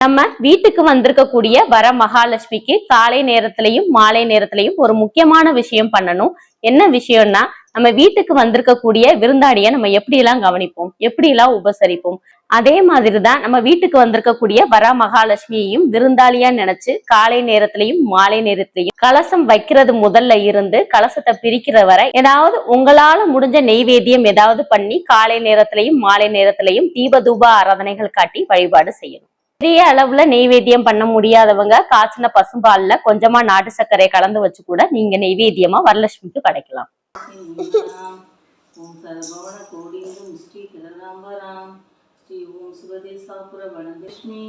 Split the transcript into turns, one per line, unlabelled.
நம்ம வீட்டுக்கு வந்திருக்கக்கூடிய வர மகாலட்சுமிக்கு காலை நேரத்திலையும் மாலை நேரத்திலையும் ஒரு முக்கியமான விஷயம் பண்ணணும். என்ன விஷயம்னா, நம்ம வீட்டுக்கு வந்திருக்கக்கூடிய விருந்தாடிய நம்ம எப்படி எல்லாம் கவனிப்போம், எப்படி எல்லாம் உபசரிப்போம். அதே மாதிரிதான் நம்ம வீட்டுக்கு வந்திருக்கக்கூடிய வர மகாலட்சுமியையும் விருந்தாளியா நினைச்சு காலை நேரத்திலையும் மாலை நேரத்திலையும் கலசம் வைக்கிறது முதல்ல இருந்து கலசத்தை பிரிக்கிற வரை ஏதாவது உங்களால முடிஞ்ச நெய்வேத்தியம் ஏதாவது பண்ணி காலை நேரத்திலையும் மாலை நேரத்திலையும் தீப தூப ஆராதனைகள் காட்டி வழிபாடு செய்யணும். பெரிய அளவுல நெய்வேத்தியம் பண்ண முடியாதவங்க காய்ச்சின பசும்பால்ல கொஞ்சமா நாட்டு சர்க்கரை கலந்து வச்சு கூட நீங்க நெய்வேத்தியமா வரலட்சுமிக்கு படைக்கலாம். ஸ்ரீ ஓம் சுகதேசாபுர வனலட்சுமி